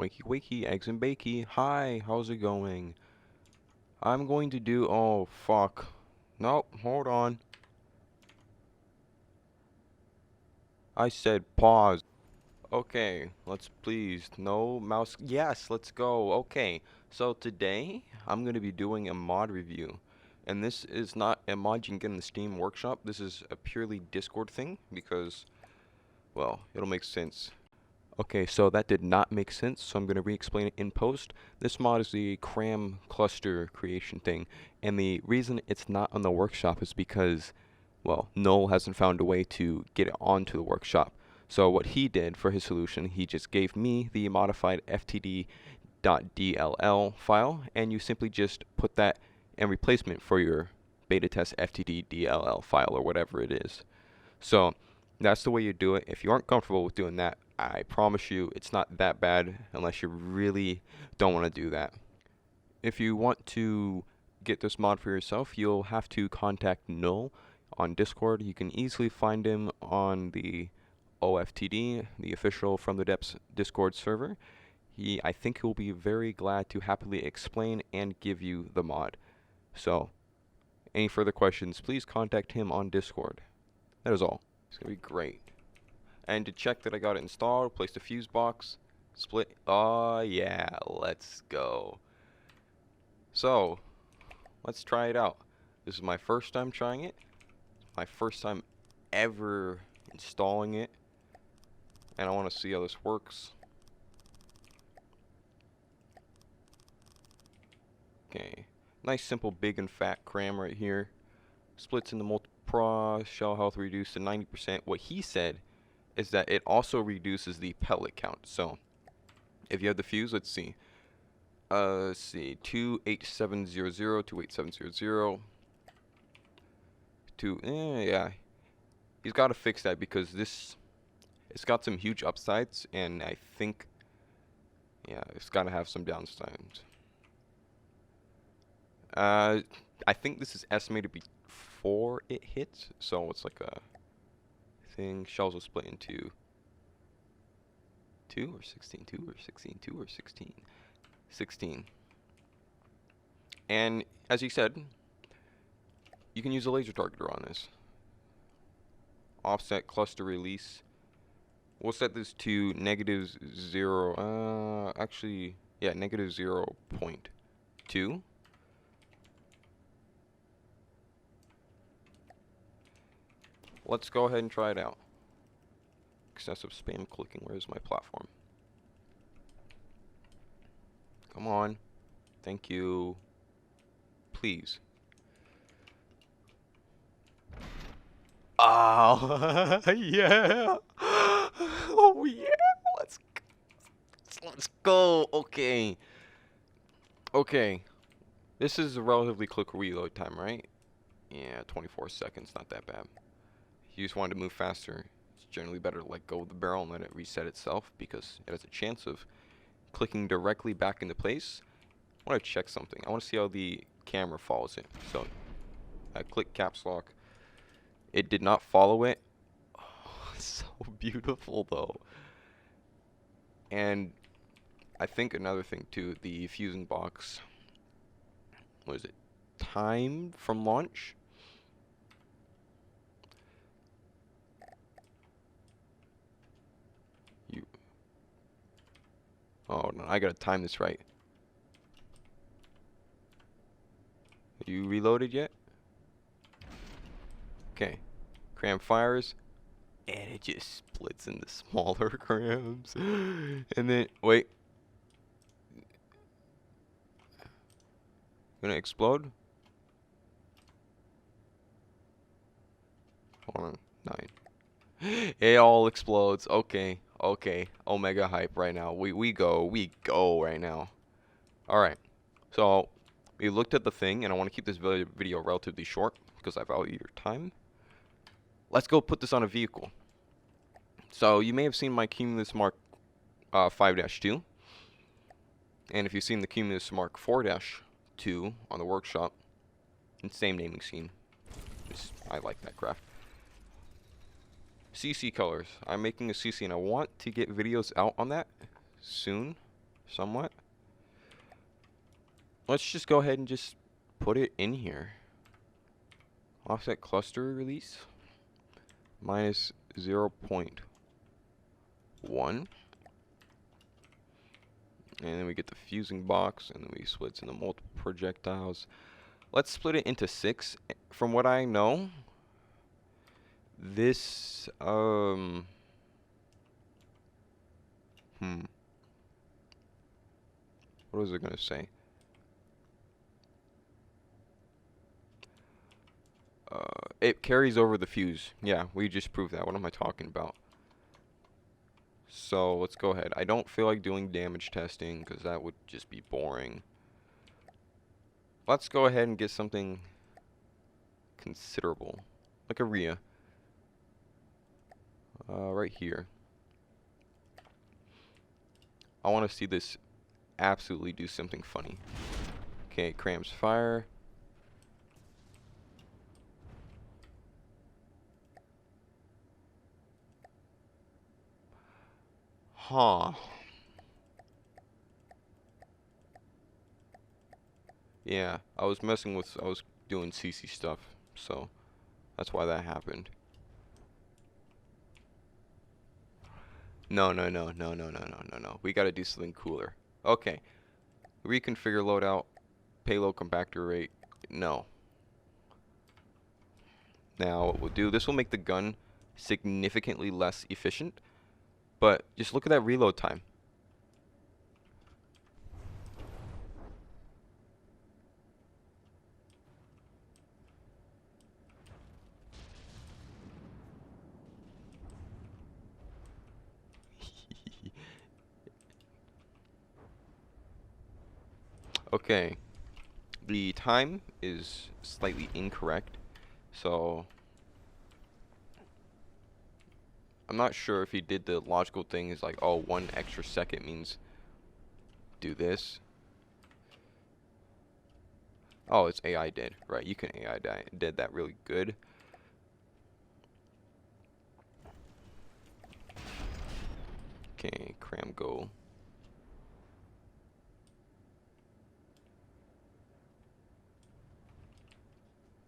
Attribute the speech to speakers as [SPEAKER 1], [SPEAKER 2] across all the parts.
[SPEAKER 1] Wakey wakey, eggs and bakey. Hi, how's it going? I'm going to do, oh fuck. Nope, hold on. I said pause. Okay, let's please, no mouse, yes, let's go. Okay, so today I'm going to be doing a mod review. And this is not a mod you can get in the Steam Workshop. This is a purely Discord thing because, well, it'll make sense. Okay, so that did not make sense, so I'm going to re-explain it in post. This mod is the cram cluster creation thing, and the reason it's not on the workshop is because, well, Noel hasn't found a way to get it onto the workshop. So what he did for his solution, he just gave me the modified ftd.dll file, and you simply just put that in replacement for your beta test ftd.dll file or whatever it is. So that's the way you do it. If you aren't comfortable with doing that, I promise you it's not that bad unless you really don't want to do that. If you want to get this mod for yourself, you'll have to contact Null on Discord. You can easily find him on the OFTD, the official From the Depths Discord server. I think he'll be very glad to happily explain and give you the mod. So, any further questions, please contact him on Discord. That is all. It's going to be great. And to check that I got it installed, place the fuse box, split. Oh yeah, let's go. So, let's try it out. This is my first time trying it. My first time ever installing it. And I want to see how this works. Okay. Nice, simple, big and fat cram right here. Splits into multi-pro, shell health reduced to 90%. What he said is that it also reduces the pellet count. So, if you have the fuse, let's see. 28700, 28700. Yeah. He's got to fix that because it's got some huge upsides, and I think, yeah, it's got to have some downsides. I think this is estimated before it hits, so it's like a thing. Shells will split into 2 or 16, 2 or 16, 2 or 16, 16. And as he said, you can use a laser targeter on this. Offset cluster release. We'll set this to -0. Actually, yeah, -0.2. Let's go ahead and try it out. Excessive spam clicking. Where's my platform? Come on. Thank you. Please. Oh, yeah. Oh, yeah. Let's go. Okay. Okay. This is a relatively quick reload time, right? Yeah, 24 seconds. Not that bad. If you just wanted to move faster, it's generally better to let go of the barrel and let it reset itself because it has a chance of clicking directly back into place. I want to check something. I want to see how the camera follows it. So I click caps lock. It did not follow it. Oh, it's so beautiful though. And I think another thing too, the fusing box, what is it? Timed from launch? Oh no, I gotta time this right. Are you reloaded yet? Okay. Cram fires. And it just splits into smaller crams. And then, wait. Gonna explode? Hold on. 9. It all explodes. Okay. Okay. Omega hype right now. We go right now. Alright. So, we looked at the thing, and I want to keep this video relatively short because I value your time. Let's go put this on a vehicle. So, you may have seen my Cumulus Mark 5-2. And if you've seen the Cumulus Mark 4-2 on the workshop, same naming scheme. I like that craft. CC colors. I'm making a CC and I want to get videos out on that soon. somewhat. Let's just go ahead and just put it in here. Offset cluster release minus 0.1. And then we get the fusing box, and then we split into multiple projectiles. Let's split it into 6. From what I know, this what was it gonna say? It carries over the fuse. Yeah, we just proved that. What am I talking about? So let's go ahead. I don't feel like doing damage testing because that would just be boring. Let's go ahead and get something considerable, like a RIA. Right here. I want to see this absolutely do something funny. Okay, Cram's fire. Huh. Yeah, I was doing CC stuff, so that's why that happened. No. We gotta do something cooler. Okay. Reconfigure loadout, payload compactor rate. No. Now what we'll do, this will make the gun significantly less efficient, but just look at that reload time. Okay, the time is slightly incorrect, so I'm not sure if he did the logical thing is like, oh, 1 extra second means do this. Oh, it's AI did, right? You can AI did that really good. Okay, cram go.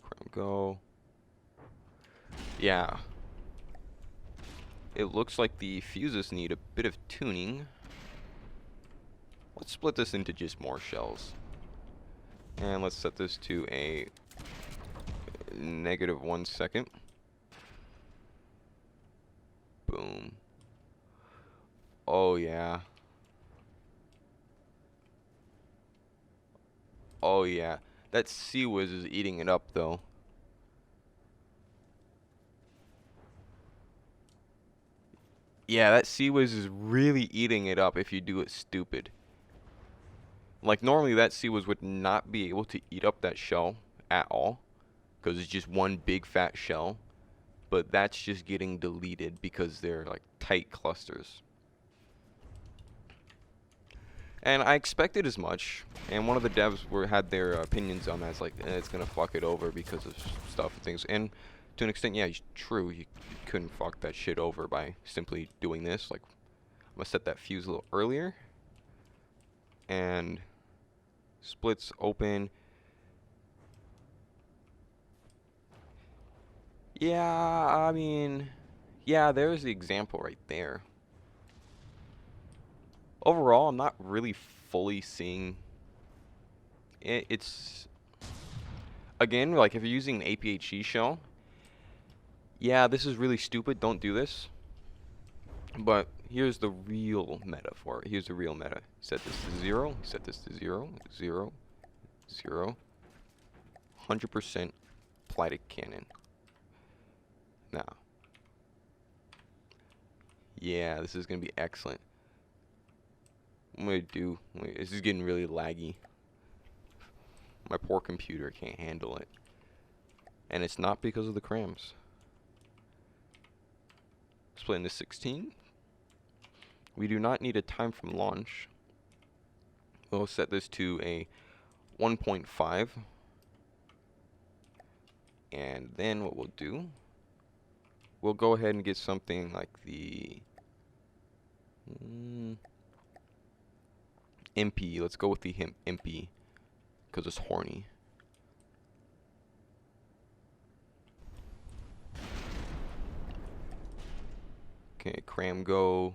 [SPEAKER 1] Cram go. Yeah. It looks like the fuses need a bit of tuning. Let's split this into just more shells. And let's set this to a -1 second. Boom. Oh yeah. Oh yeah. That C-Wiz is eating it up though. Yeah, that C-Wiz is really eating it up if you do it stupid. Like normally that C-Wiz would not be able to eat up that shell at all, because it's just one big fat shell. But that's just getting deleted because they're like tight clusters. And I expected as much, and one of the devs had their opinions on that. It's like, it's gonna fuck it over because of stuff and things. And to an extent, yeah, true. You couldn't fuck that shit over by simply doing this. Like, I'm gonna set that fuse a little earlier, and splits open. Yeah, I mean, yeah, there's the example right there. Overall, I'm not really fully seeing it. It's, again, like if you're using an APHE shell, yeah, this is really stupid. Don't do this. But here's the real meta for it. Here's the real meta. Set this to 0. Set this to 0. 0. 0. 100% plated cannon. Now. Yeah, this is going to be excellent. I'm going to do... This is getting really laggy. My poor computer can't handle it. And it's not because of the crams. Split into 16. We do not need a time from launch. We'll set this to a 1.5. And then what we'll do, we'll go ahead and get something like the Impy. Let's go with the Impy because it's horny. Okay, cram go,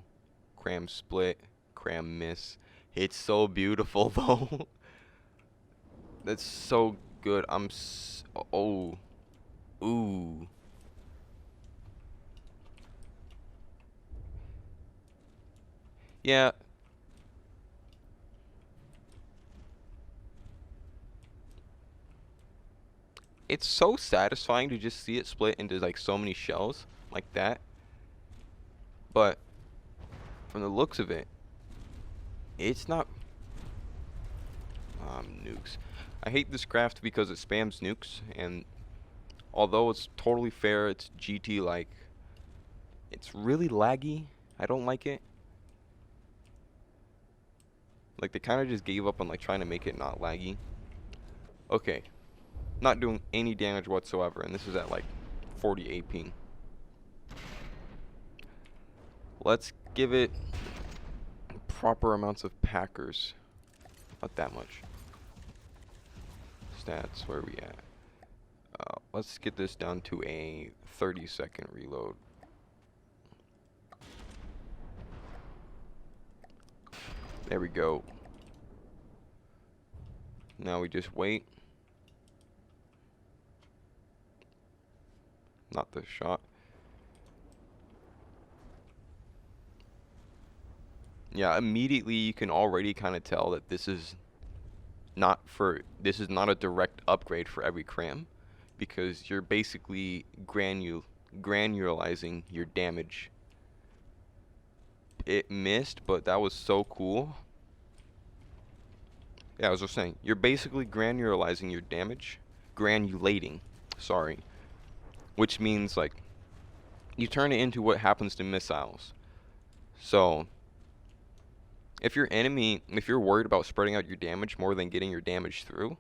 [SPEAKER 1] cram split, cram miss. It's so beautiful though. That's so good. Oh, ooh. Yeah. It's so satisfying to just see it split into like so many shells like that. But from the looks of it, it's not nukes. I hate this craft because it spams nukes, and although it's totally fair, it's GT like. It's really laggy. I don't like it. Like they kind of just gave up on like trying to make it not laggy. Okay, not doing any damage whatsoever, and this is at like 40 AP. Let's give it proper amounts of packers. Not that much. Stats, where are we at? Let's get this down to a 30-second reload. There we go. Now we just wait. Not the shot. Yeah, immediately you can already kind of tell that this is not a direct upgrade for every cram, because you're basically granularizing your damage. It missed, but that was so cool. Yeah, I was just saying, you're basically granularizing your damage, granulating, sorry, which means like you turn it into what happens to missiles. So if you're worried about spreading out your damage more than getting your damage through,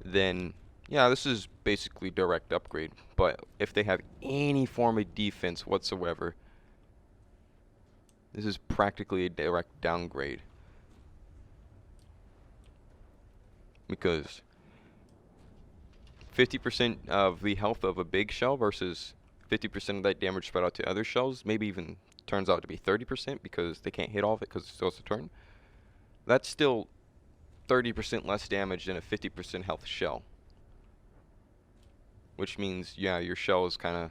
[SPEAKER 1] then yeah, this is basically direct upgrade. But if they have any form of defense whatsoever, this is practically a direct downgrade. Because 50% of the health of a big shell versus 50% of that damage spread out to other shells, maybe even turns out to be 30% because they can't hit all of it because it's still a turn. That's still 30% less damage than a 50% health shell. Which means, yeah, your shell is kind of,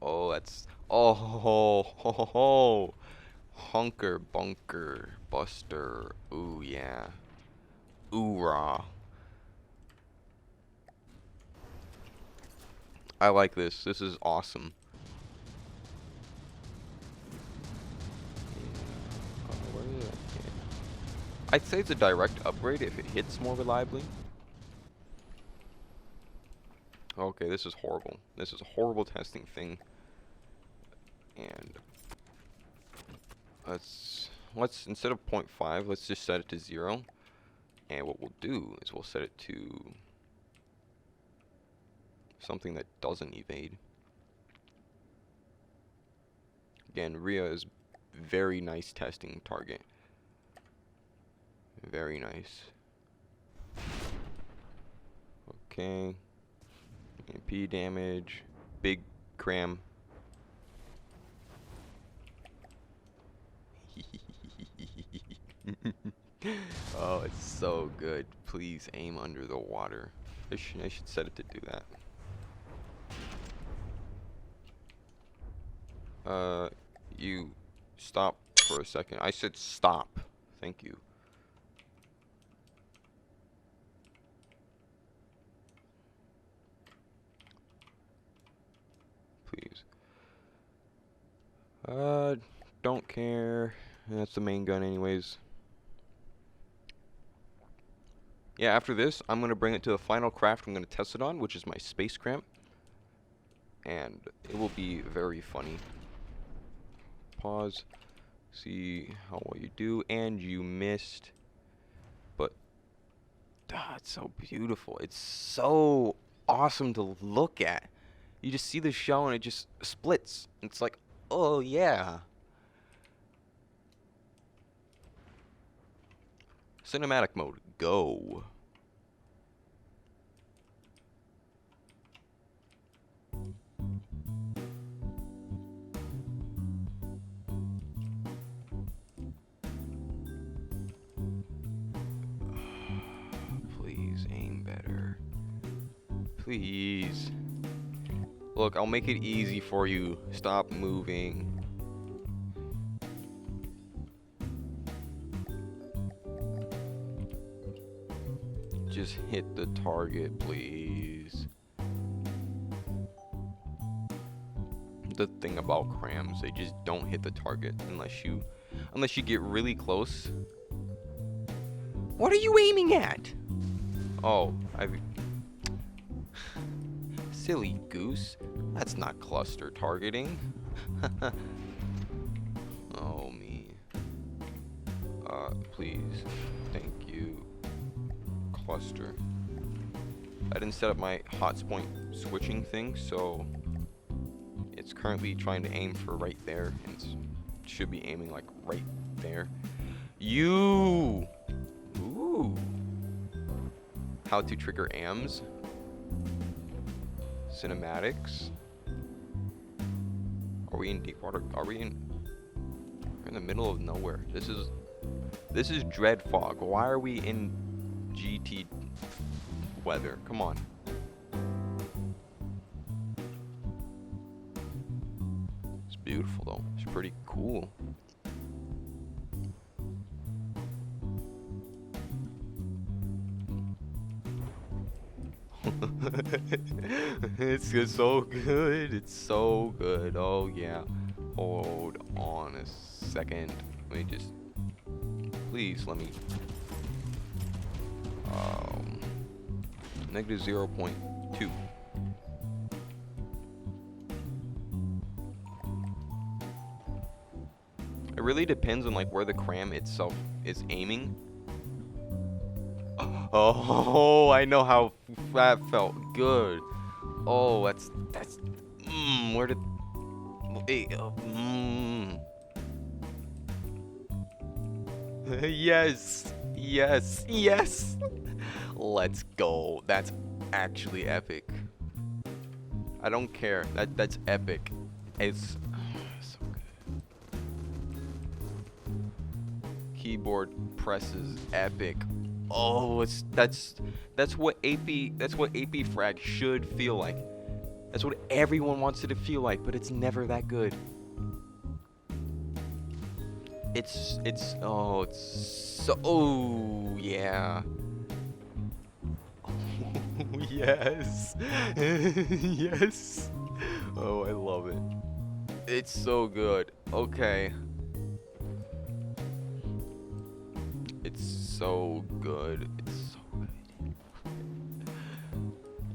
[SPEAKER 1] Oh, that's, oh, ho, ho, ho, ho. Hunker, bunker, buster. Ooh, yeah. Ooh, rah. I like this. This is awesome. Yeah. Where is it? Yeah. I'd say it's a direct upgrade if it hits more reliably. Okay, this is horrible. This is a horrible testing thing. And let's instead of 0.5, let's just set it to 0. And what we'll do is we'll set it to something that doesn't evade. Again, Rhea is very nice testing target. Very nice. Okay. MP damage. Big cram. Oh, it's so good. Please aim under the water. I should set it to do that. You stop for a second. I said stop. Thank you. Please. Don't care. That's the main gun anyways. Yeah, after this, I'm going to bring it to the final craft I'm going to test it on, which is my space cramp. And it will be very funny. Pause. See how well you do. And you missed. But, it's so beautiful. It's so awesome to look at. You just see the shell and it just splits. It's like, Oh, yeah. Cinematic mode, go. Please aim better. Please. Look, I'll make it easy for you. Stop moving. Just hit the target, please. The thing about crams, they just don't hit the target unless you get really close. What are you aiming at? Oh, silly goose. That's not cluster targeting. Oh me. Please. Thank you. Cluster. I didn't set up my hotspot switching thing, so it's currently trying to aim for right there, and it should be aiming like right there. You! Ooh. How to trigger AMs. Cinematics. Are we in deep water? We're in the middle of nowhere. This is dread fog. Why are we in GT weather? Come on. It's beautiful though. It's pretty cool. It's just so good. It's so good. Oh yeah. Hold on a second. Let me just. Please let me. Negative 0.2. It really depends on like where the cram itself is aiming. Oh, I know how that felt good. Oh, that's where did yes, yes, yes. Let's go. That's actually epic. I don't care. That's epic. It's so good. Keyboard presses epic. Oh, that's what AP frag should feel like. That's what everyone wants it to feel like, but it's never that good. It's so yeah. Yes. Yes. Oh, I love it. It's so good. Okay. It's so good. It's so good.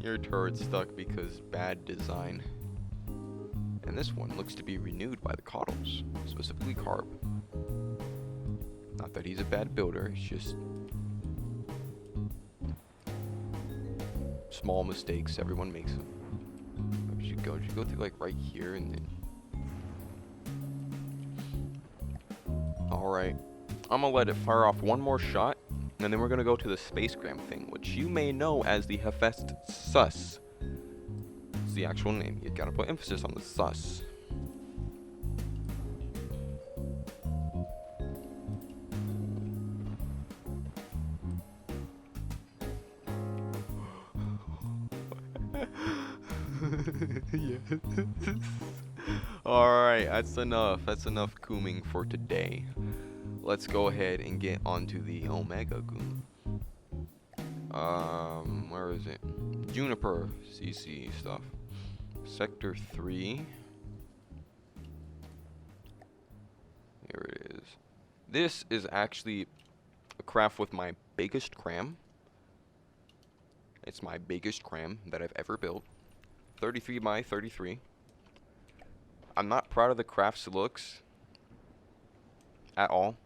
[SPEAKER 1] Your turret's stuck because bad design. And this one looks to be renewed by the Coddles, specifically Carb. Not that he's a bad builder, it's just small mistakes, everyone makes them. Where should go? Should go through like right here and then. Alright. I'm gonna let it fire off one more shot, and then we're gonna go to the spacegram thing, which you may know as the Hephaest Sus. It's the actual name. You gotta put emphasis on the sus. Yes. Alright, that's enough. That's enough cooming for today. Let's go ahead and get onto the Omega Goom. Where is it? Juniper CC stuff. Sector 3. Here it is. This is actually a craft with my biggest cram. It's my biggest cram that I've ever built. 33 by 33. I'm not proud of the craft's looks at all.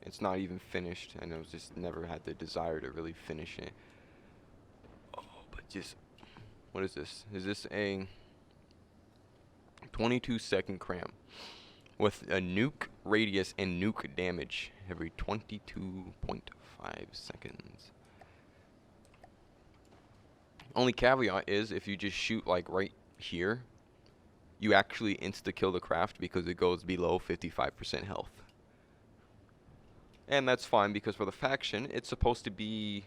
[SPEAKER 1] It's not even finished. I know it's just never had the desire to really finish it. Oh, but just, what is this? Is this a 22-second cram with a nuke radius and nuke damage every 22.5 seconds. Only caveat is if you just shoot like right here, you actually insta-kill the craft because it goes below 55% health. And that's fine because for the faction, it's supposed to be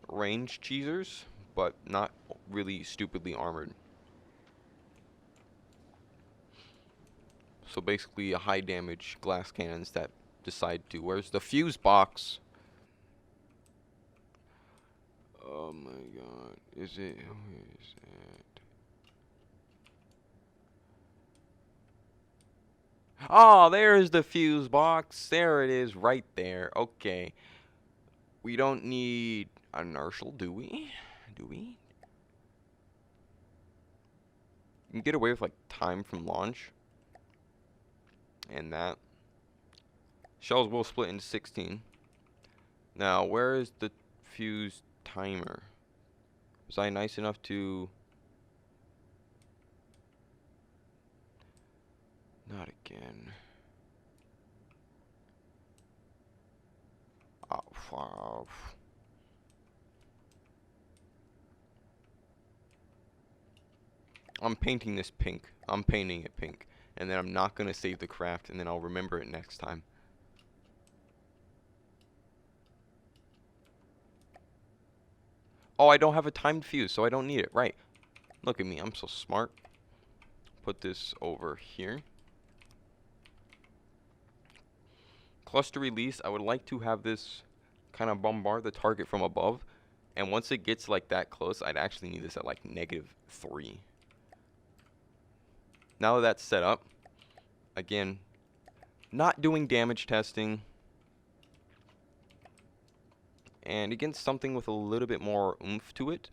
[SPEAKER 1] range cheesers, but not really stupidly armored. So basically a high damage glass cannons that decide to. Where's the fuse box? Oh my god. Is it? Where is it? Oh, there's the fuse box. There it is right there. Okay. We don't need inertial, do we? Do we? You can get away with like time from launch. And that. Shells will split into 16. Now, where is the fuse timer? Was I nice enough to... Not again. Oh, I'm painting this pink. I'm painting it pink. And then I'm not going to save the craft, and then I'll remember it next time. Oh, I don't have a timed fuse, so I don't need it. Right. Look at me. I'm so smart. Put this over here. Cluster release. I would like to have this kind of bombard the target from above. And once it gets like that close, I'd actually need this at like -3. Now that that's set up, again, not doing damage testing. And against something with a little bit more oomph to it,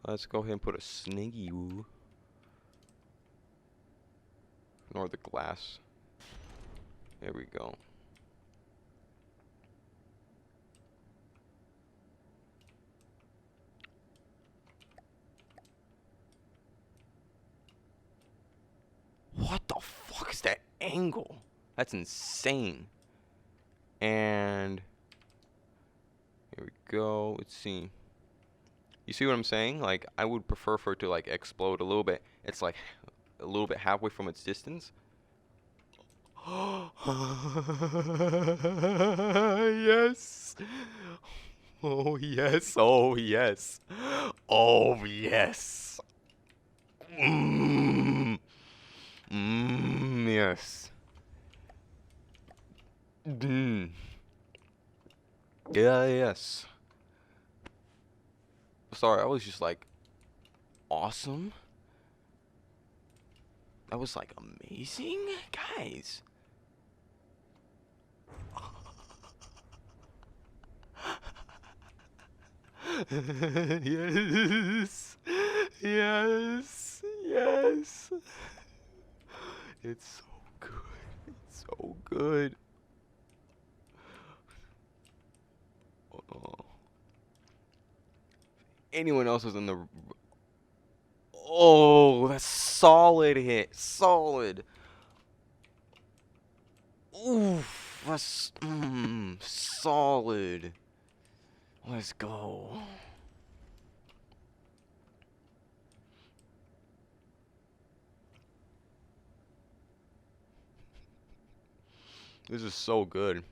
[SPEAKER 1] let's go ahead and put a snaggy woo. Ignore the glass. There we go. What the fuck is that angle? That's insane. And here we go. Let's see. You see what I'm saying? Like, I would prefer for it to like explode a little bit. It's like a little bit halfway from its distance. Yes. Oh yes. Oh yes. Oh yes. Yes. Yeah, yes. Sorry, I was just like, awesome. That was like amazing, guys. Yes. Yes. Yes. It's so good. It's so good. Oh. Anyone else is in the... Oh, that's solid hit. Solid. Oof. That's... solid. Let's go. This is so good.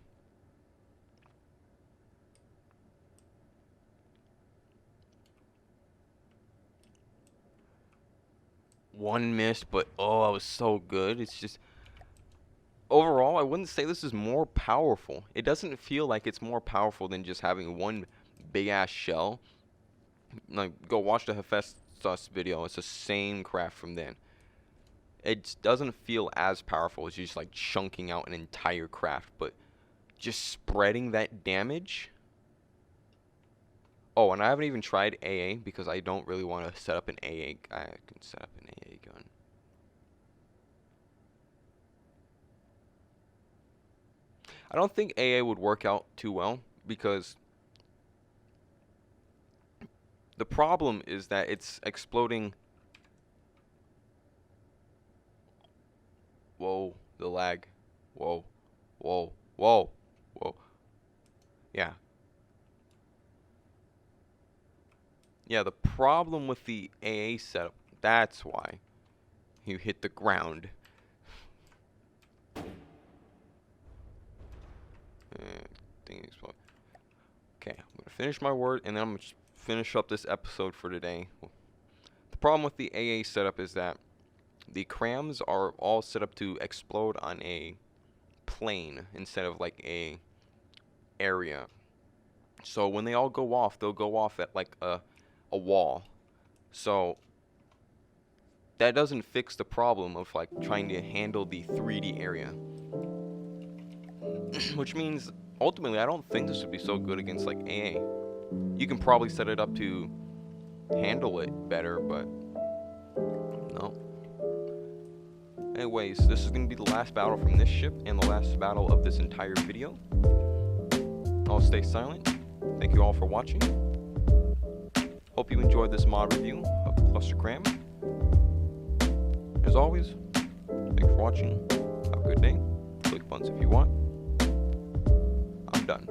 [SPEAKER 1] One miss, but oh, I was so good. It's just... Overall, I wouldn't say this is more powerful. It doesn't feel like it's more powerful than just having one big-ass shell. Like, go watch the Hephaestus video. It's the same craft from then. It doesn't feel as powerful as just, like, chunking out an entire craft. But just spreading that damage... Oh, and I haven't even tried AA because I don't really want to set up an AA. I can set up an AA gun. I don't think AA would work out too well because the problem is that it's exploding Whoa, the lag. Whoa, whoa, whoa, whoa. Yeah. Yeah, the problem with the AA setup, that's why you hit the ground. Okay, I'm gonna finish my word and then I'm gonna finish up this episode for today. The problem with the AA setup is that the crams are all set up to explode on a plane instead of like a area. So when they all go off, they'll go off at like a wall. So that doesn't fix the problem of like trying to handle the 3D area. Which means ultimately I don't think this would be so good against like AA. You can probably set it up to handle it better, but no. Anyways, this is going to be the last battle from this ship and the last battle of this entire video. I'll stay silent. Thank you all for watching. Hope you enjoyed this mod review of the Cluster Cram. As always, thanks for watching. Have a good day. Click buttons if you want. I'm done.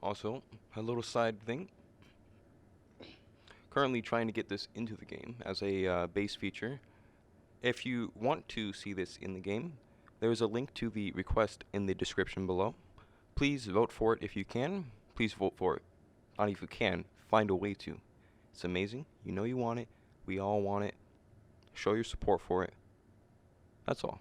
[SPEAKER 1] Also, a little side thing. Currently trying to get this into the game as a base feature. If you want to see this in the game, there is a link to the request in the description below. Please vote for it if you can. Please vote for it. Not if you can, find a way to. It's amazing. You know you want it. We all want it. Show your support for it. That's all.